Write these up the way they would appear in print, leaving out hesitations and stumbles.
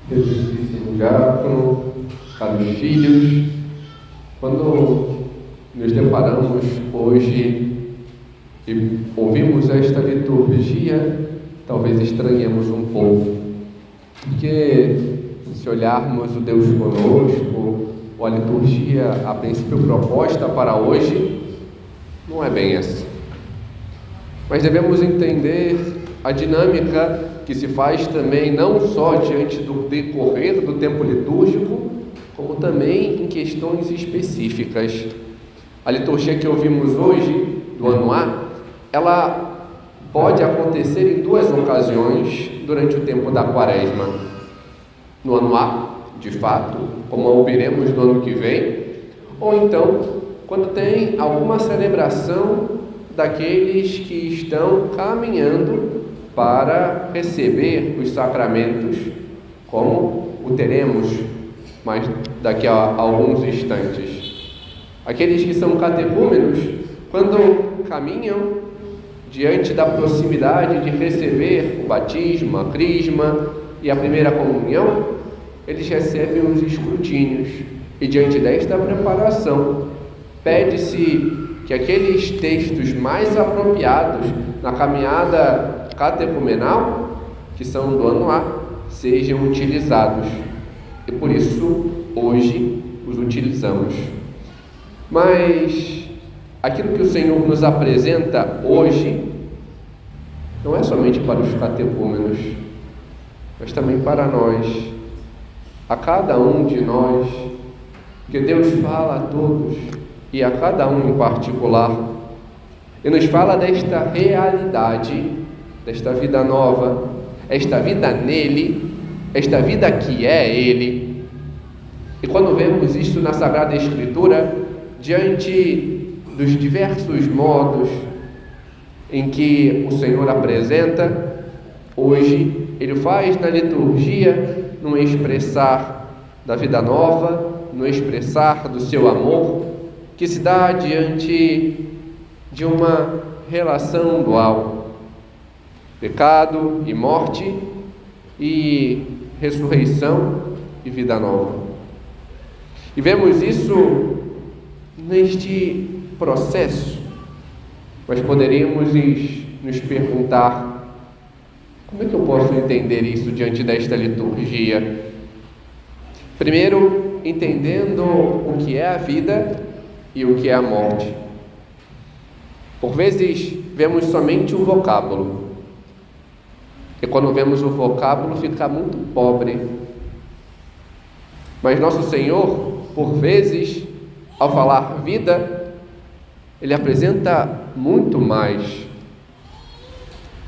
Excelentíssimo diácono, caros filhos, quando nos deparamos hoje e ouvimos esta liturgia, talvez estranhemos um pouco, porque se olharmos o Deus conosco, ou a liturgia a princípio proposta para hoje, não é bem essa. Mas devemos entender a dinâmica que se faz também não só diante do decorrer do tempo litúrgico, como também em questões específicas. A liturgia que ouvimos hoje, do ano A, ela pode acontecer em duas ocasiões durante o tempo da Quaresma. No ano A, de fato, como ouviremos no ano que vem, ou então, quando tem alguma celebração daqueles que estão caminhando para receber os sacramentos, como o teremos mais daqui a alguns instantes. Aqueles que são catecúmenos, quando caminham diante da proximidade de receber o batismo, a crisma e a primeira comunhão, eles recebem os escrutínios, e diante desta preparação, pede-se que aqueles textos mais apropriados na caminhada catecumenal, que são do ano A, sejam utilizados. E por isso, hoje, os utilizamos. Mas aquilo que o Senhor nos apresenta hoje não é somente para os catecúmenos, mas também para nós, a cada um de nós, que Deus fala a todos e a cada um em particular, e nos fala desta realidade, desta vida nova, esta vida nele, esta vida que é Ele. E quando vemos isso na Sagrada Escritura, diante dos diversos modos em que o Senhor apresenta, hoje Ele faz na liturgia, no expressar da vida nova, no expressar do seu amor, que se dá diante de uma relação dual, pecado e morte, e ressurreição e vida nova. E vemos isso neste processo, mas poderíamos nos perguntar: como é que eu posso entender isso diante desta liturgia? Primeiro, entendendo o que é a vida e o que é a morte. Por vezes, vemos somente o vocábulo. E quando vemos o vocábulo, fica muito pobre. Mas nosso Senhor, por vezes, ao falar vida, Ele apresenta muito mais.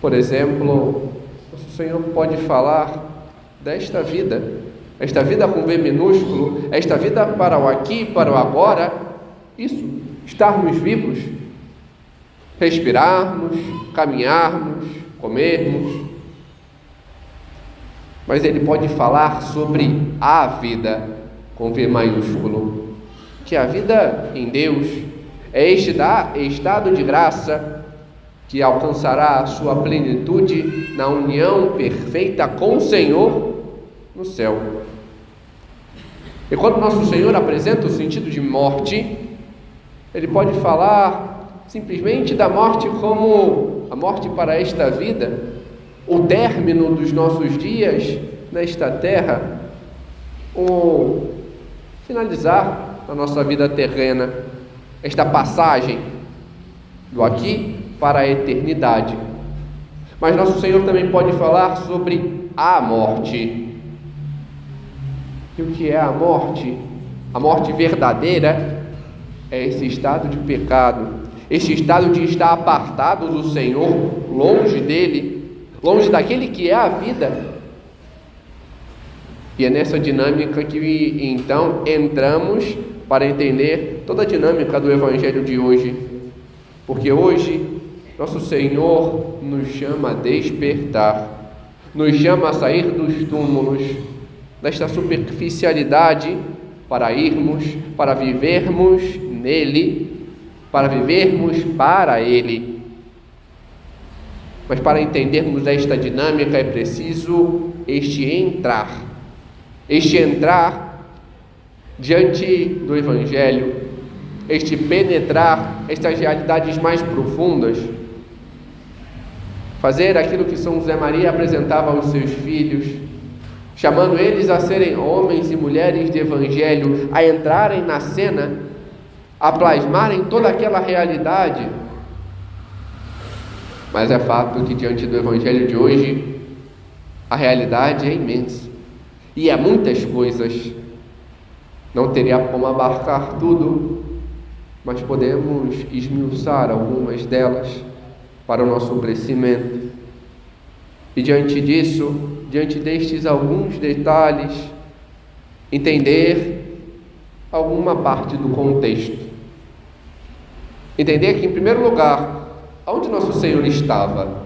Por exemplo, nosso Senhor pode falar desta vida, esta vida com V minúsculo, esta vida para o aqui, para o agora, isso, estarmos vivos, respirarmos, caminharmos, comermos. Mas Ele pode falar sobre a vida, com V maiúsculo, que a vida em Deus é este estado de graça que alcançará a sua plenitude na união perfeita com o Senhor no céu. E quando nosso Senhor apresenta o sentido de morte, Ele pode falar simplesmente da morte como a morte para esta vida, o término dos nossos dias nesta terra, o finalizar a nossa vida terrena, esta passagem do aqui para a eternidade. Mas nosso Senhor também pode falar sobre a morte. E o que é a morte? A morte verdadeira é esse estado de pecado, esse estado de estar apartado do Senhor, longe dele, longe daquele que é a vida. E é nessa dinâmica que então entramos para entender toda a dinâmica do Evangelho de hoje. Porque hoje nosso Senhor nos chama a despertar, nos chama a sair dos túmulos, desta superficialidade, para irmos, para vivermos nele, para vivermos para Ele. Mas para entendermos esta dinâmica é preciso este entrar, este entrar diante do Evangelho, este penetrar estas realidades mais profundas, fazer aquilo que São José Maria apresentava aos seus filhos, chamando eles a serem homens e mulheres de Evangelho, a entrarem na cena, a plasmarem toda aquela realidade. Mas é fato que diante do Evangelho de hoje, a realidade é imensa, e há muitas coisas. Não teria como abarcar tudo, mas podemos esmiuçar algumas delas para o nosso crescimento. E diante disso, diante destes alguns detalhes, entender alguma parte do contexto. Entender que, em primeiro lugar, onde Nosso Senhor estava?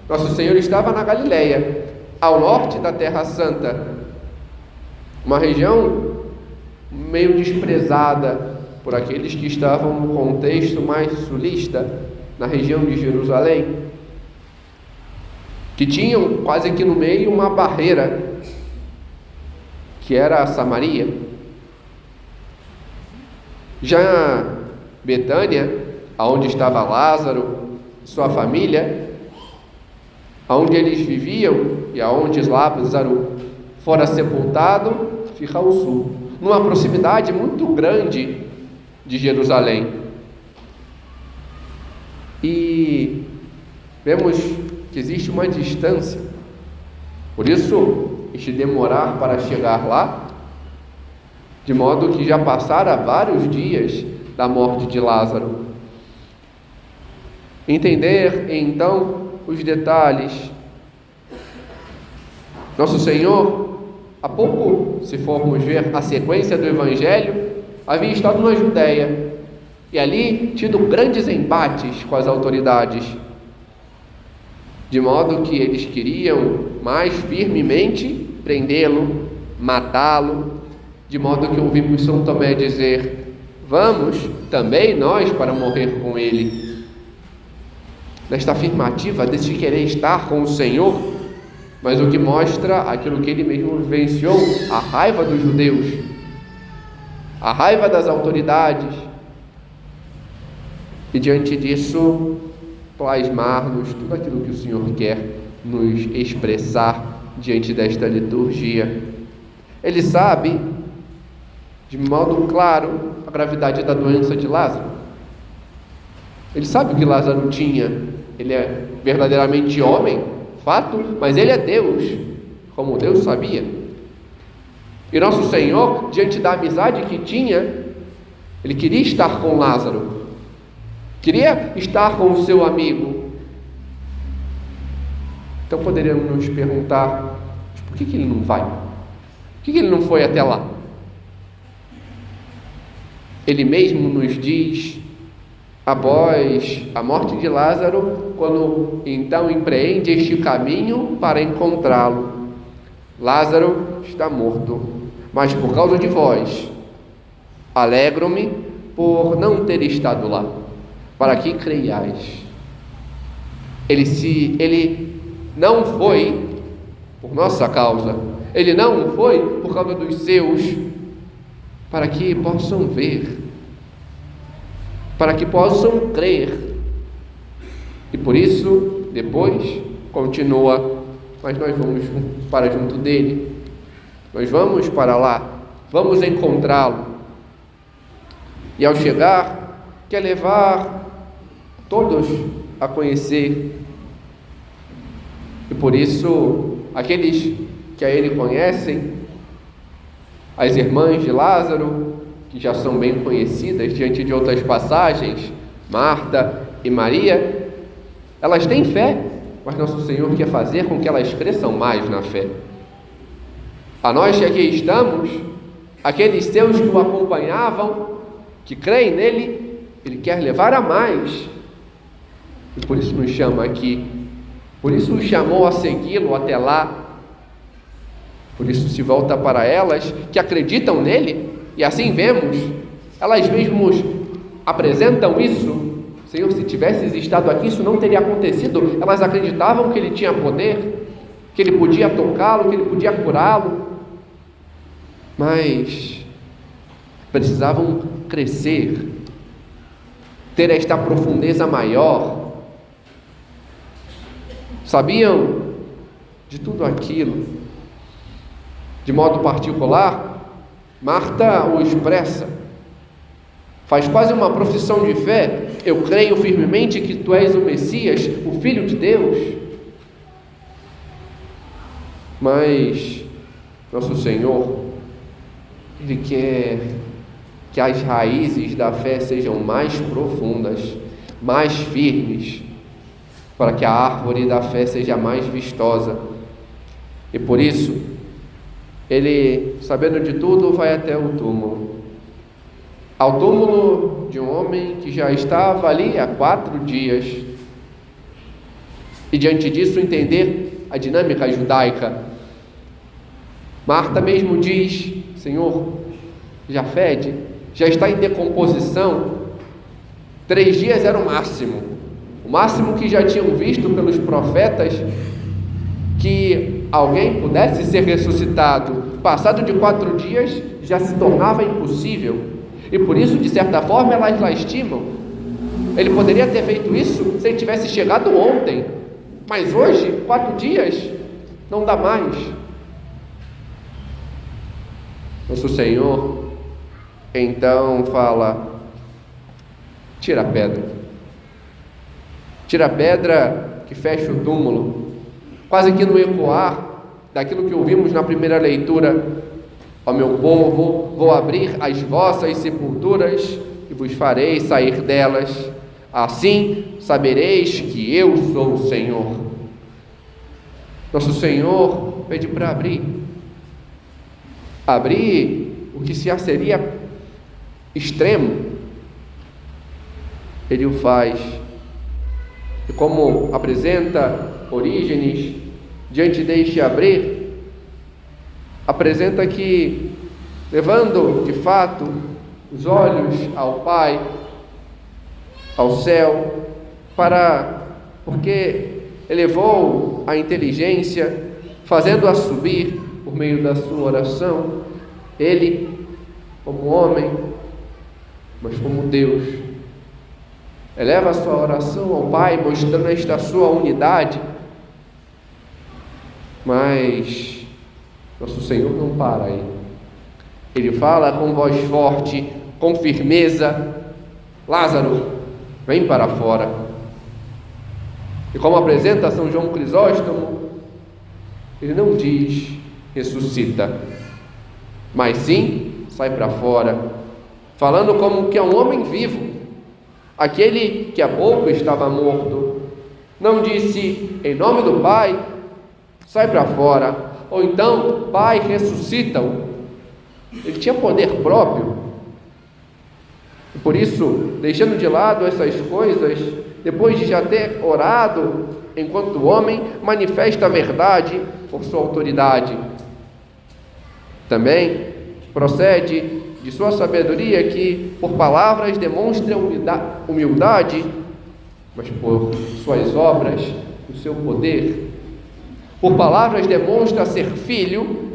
Nosso Senhor estava na Galileia, ao norte da Terra Santa, uma região meio desprezada por aqueles que estavam no contexto mais sulista, na região de Jerusalém, que tinham quase que no meio uma barreira, que era a Samaria. Já Betânia, aonde estava Lázaro e sua família, aonde eles viviam e aonde Lázaro fora sepultado, fica ao sul, numa proximidade muito grande de Jerusalém. E vemos que existe uma distância, por isso este demorar para chegar lá, de modo que já passara vários dias da morte de Lázaro. Entender então os detalhes. Nosso Senhor, há pouco, se formos ver a sequência do Evangelho, havia estado na Judéia e ali tido grandes embates com as autoridades, de modo que eles queriam mais firmemente prendê-lo, matá-lo, de modo que ouvimos São Tomé dizer: vamos também nós para morrer com ele. Nesta afirmativa desse querer estar com o Senhor, mas o que mostra aquilo que ele mesmo vivenciou, a raiva dos judeus, a raiva das autoridades, e diante disso plasmar-nos tudo aquilo que o Senhor quer nos expressar diante desta liturgia. Ele sabe de modo claro a gravidade da doença de Lázaro. Ele sabe o que Lázaro tinha. Ele é verdadeiramente homem, fato, mas ele é Deus, como Deus sabia. E nosso Senhor, diante da amizade que tinha, ele queria estar com Lázaro, queria estar com o seu amigo. Então poderíamos nos perguntar: por que ele não vai? Por que ele não foi até lá? Ele mesmo nos diz, após a morte de Lázaro, quando então empreende este caminho para encontrá-lo: Lázaro está morto, mas por causa de vós, alegro-me por não ter estado lá, para que creiais. Ele não foi por nossa causa, ele não foi por causa dos seus, para que possam ver, para que possam crer. E por isso, depois, continua: mas nós vamos para junto dele, nós vamos para lá, vamos encontrá-lo. E ao chegar, quer levar todos a conhecer. E por isso, aqueles que a ele conhecem, as irmãs de Lázaro, que já são bem conhecidas diante de outras passagens, Marta e Maria, elas têm fé, mas nosso Senhor quer fazer com que elas cresçam mais na fé. A nós que aqui estamos, aqueles seus que o acompanhavam, que creem nele, ele quer levar a mais, e por isso nos chama aqui, por isso nos chamou a segui-lo até lá. Por isso se volta para elas que acreditam nele, e assim vemos, elas mesmas apresentam isso. Senhor, se tivesses estado aqui, isso não teria acontecido. Elas acreditavam que ele tinha poder, que ele podia tocá-lo, que ele podia curá-lo. mas precisavam crescer, ter esta profundeza maior. Sabiam de tudo aquilo. De modo particular, Marta o expressa, faz quase uma profissão de fé: eu creio firmemente que tu és o Messias, o Filho de Deus. Mas nosso Senhor, Ele quer que as raízes da fé sejam mais profundas, mais firmes, para que a árvore da fé seja mais vistosa. E por isso, Ele, sabendo de tudo, vai até o túmulo. Ao túmulo de um homem que já estava ali há 4 dias. E diante disso, entender a dinâmica judaica. Marta mesmo diz: Senhor, já fede, já está em decomposição. 3 dias era o máximo que já tinham visto pelos profetas, que alguém pudesse ser ressuscitado. Passado de 4 dias já se tornava impossível, e por isso, de certa forma, elas lá estimam. Ele poderia ter feito isso se ele tivesse chegado ontem, mas hoje, 4 dias, não dá mais. Nosso Senhor então fala: tira a pedra. Tira a pedra que fecha o túmulo. Quase que no ecoar daquilo que ouvimos na primeira leitura: ó meu povo, vou abrir as vossas sepulturas e vos farei sair delas. Assim sabereis que eu sou o Senhor. Nosso Senhor pede para abrir o que se seria extremo. Ele o faz. E como apresenta Orígenes, diante deste abrir, apresenta que, levando de fato os olhos ao Pai, ao céu, porque elevou a inteligência, fazendo-a subir por meio da sua oração, ele, como homem, mas como Deus, eleva a sua oração ao Pai, mostrando esta sua unidade. Mas nosso Senhor não para aí. Ele fala com voz forte, com firmeza: Lázaro, vem para fora. E como apresenta São João Crisóstomo, ele não diz ressuscita, mas sim sai para fora, falando como que é um homem vivo. Aquele que há pouco estava morto não disse: em nome do Pai, sai para fora, ou então: Pai, ressuscita-o. Ele tinha poder próprio. E por isso, deixando de lado essas coisas, depois de já ter orado, enquanto homem, manifesta a verdade por sua autoridade. Também procede de sua sabedoria que, por palavras, demonstra humildade, mas por suas obras, o seu poder. Por palavras demonstra ser filho,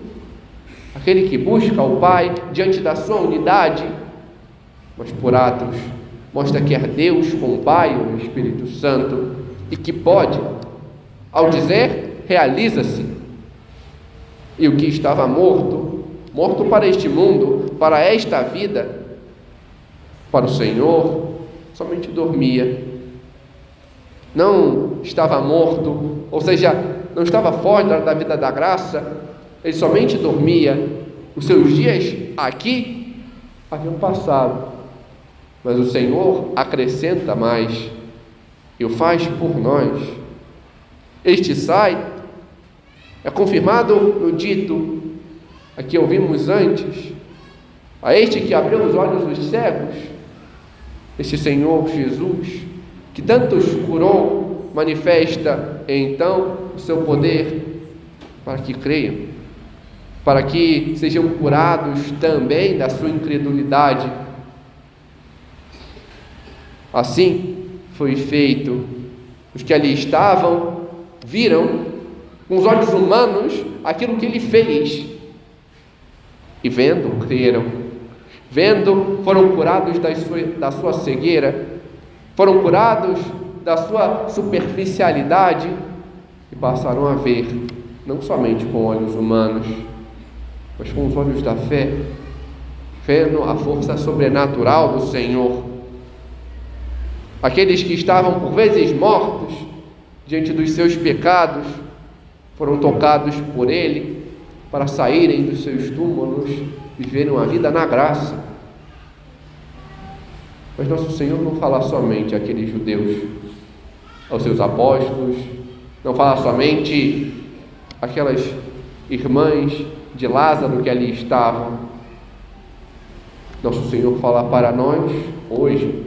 aquele que busca o Pai diante da sua unidade, mas por atos mostra que é Deus com o Pai e o Espírito Santo, e que pode, ao dizer, realiza-se. E o que estava morto para este mundo, para esta vida, para o Senhor, somente dormia. Não estava morto, ou seja, não estava fora da vida da graça, ele somente dormia. Os seus dias aqui haviam passado, mas o Senhor acrescenta mais e o faz por nós. Este sai, é confirmado no dito a que ouvimos antes: a este que abriu os olhos dos cegos, este Senhor Jesus, que tantos curou, manifesta então o seu poder para que creiam, para que sejam curados também da sua incredulidade. Assim foi feito. Os que ali estavam viram com os olhos humanos aquilo que ele fez, E vendo, creram. Vendo, foram curados da sua cegueira, foram curados da sua superficialidade e passaram a ver, não somente com olhos humanos, mas com os olhos da fé, vendo a força sobrenatural do Senhor. Aqueles que estavam por vezes mortos diante dos seus pecados foram tocados por Ele para saírem dos seus túmulos e viverem uma vida na graça. Mas nosso Senhor não fala somente àqueles judeus, aos seus apóstolos, não fala somente àquelas irmãs de Lázaro que ali estavam. Nosso Senhor fala para nós hoje.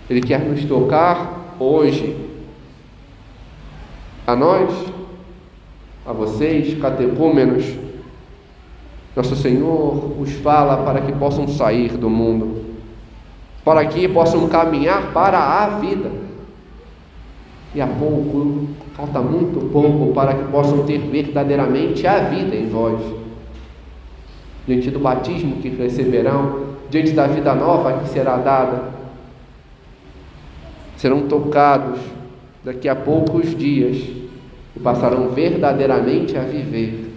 Ele quer nos tocar hoje. A nós, a vocês, catecúmenos, nosso Senhor os fala para que possam sair do mundo, para que possam caminhar para a vida. E há pouco, falta muito pouco para que possam ter verdadeiramente a vida em vós. Diante do batismo que receberão, diante da vida nova que será dada, serão tocados daqui a poucos dias e passarão verdadeiramente a viver.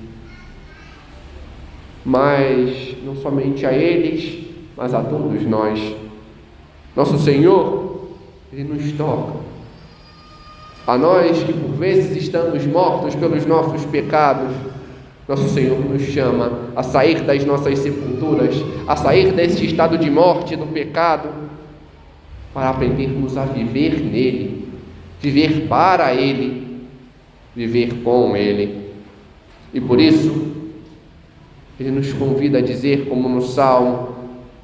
Mas não somente a eles, mas a todos nós. Nosso Senhor, Ele nos toca. A nós que por vezes estamos mortos pelos nossos pecados, nosso Senhor nos chama a sair das nossas sepulturas, a sair desse estado de morte do pecado, para aprendermos a viver nele, viver para Ele, viver com Ele. E por isso, Ele nos convida a dizer, como no Salmo: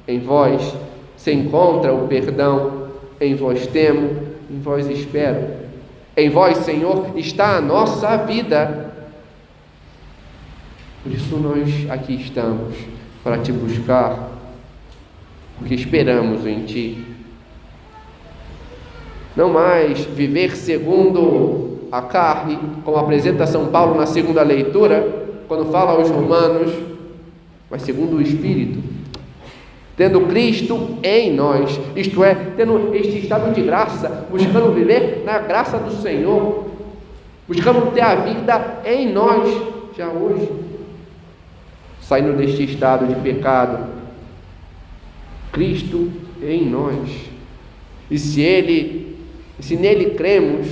em vós se encontra o perdão, em vós temo, em vós espero. Em vós, Senhor, está a nossa vida. Por isso nós aqui estamos, para Te buscar, porque esperamos em Ti. Não mais viver segundo a carne, como apresenta São Paulo na segunda leitura, quando fala aos Romanos, mas segundo o Espírito, tendo Cristo em nós, isto é, tendo este estado de graça, buscando viver na graça do Senhor, buscando ter a vida em nós, já hoje, saindo deste estado de pecado, Cristo em nós. E se nele cremos,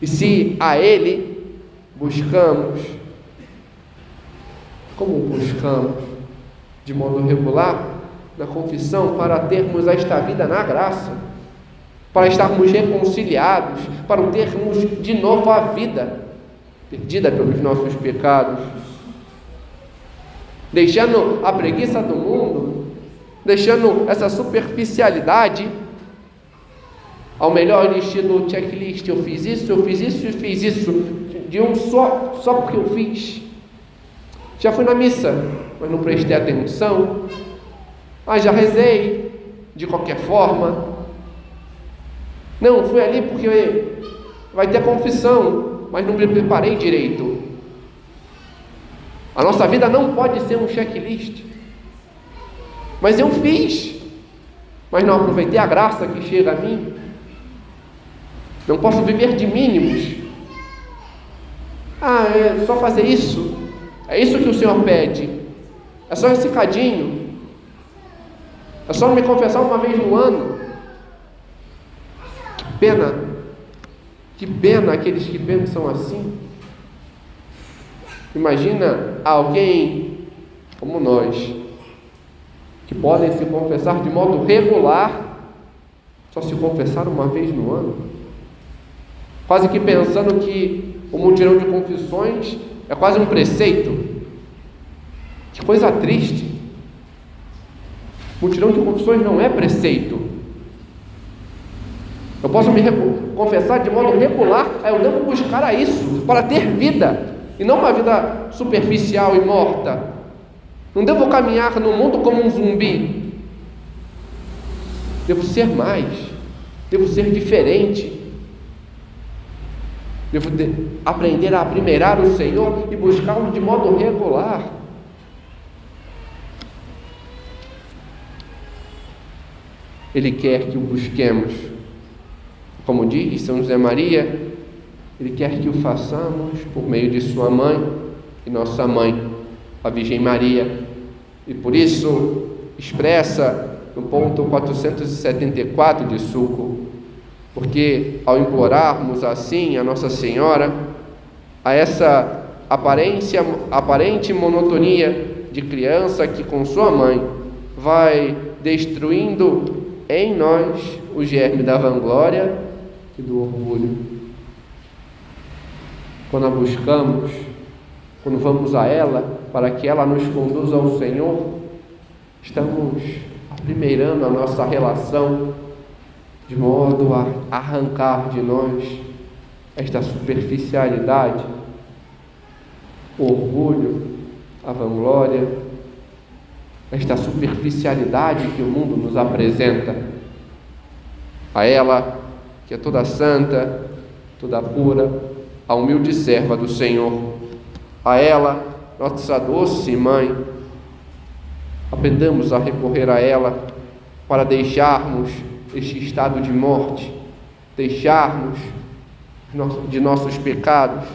e se a Ele buscamos, como buscamos? De modo regular, na confissão, para termos esta vida na graça, para estarmos reconciliados, para termos de novo a vida, perdida pelos nossos pecados, deixando a preguiça do mundo, deixando essa superficialidade, ao melhor estilo checklist: eu fiz isso e fiz isso, de um só porque eu fiz. Já fui na missa, mas não prestei atenção. Já rezei de qualquer forma. Não, fui ali porque vai ter confissão, mas não me preparei direito. A nossa vida não pode ser um checklist. Mas eu fiz, mas não aproveitei a graça que chega a mim. Não posso viver de mínimos. É só fazer isso. É isso que o Senhor pede. É só esse cadinho. É só me confessar uma vez no ano. Que pena aqueles que pensam assim. Imagina alguém como nós, que podem se confessar de modo regular, só se confessar uma vez no ano, quase que pensando que o mutirão de confissões é quase um preceito. Que coisa triste. Mutirão de confissões não é preceito. Eu posso me confessar de modo regular, eu devo buscar a isso, para ter vida, e não uma vida superficial e morta. Não devo caminhar no mundo como um zumbi. Devo ser mais, devo ser diferente. Devo aprender a primeirar o Senhor e buscá-lo de modo regular. Ele quer que o busquemos. Como diz São José Maria, Ele quer que o façamos por meio de sua mãe e nossa mãe, a Virgem Maria. E por isso expressa no ponto 474 de Suco, porque ao implorarmos assim a Nossa Senhora, a essa aparente monotonia de criança que com sua mãe vai destruindo em nós o germe da vanglória e do orgulho. Quando a buscamos, quando vamos a ela para que ela nos conduza ao Senhor, estamos aprimeirando a nossa relação de modo a arrancar de nós esta superficialidade, o orgulho, a vanglória, esta superficialidade que o mundo nos apresenta. A ela, que é toda santa, toda pura, a humilde serva do Senhor, a ela, nossa doce mãe, aprendamos a recorrer a ela para deixarmos este estado de morte, deixarmos de nossos pecados,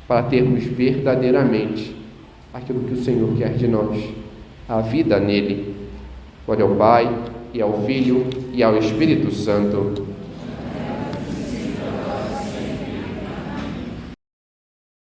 para termos verdadeiramente aquilo que o Senhor quer de nós, a vida nele. Glória ao Pai, e ao Filho, e ao Espírito Santo.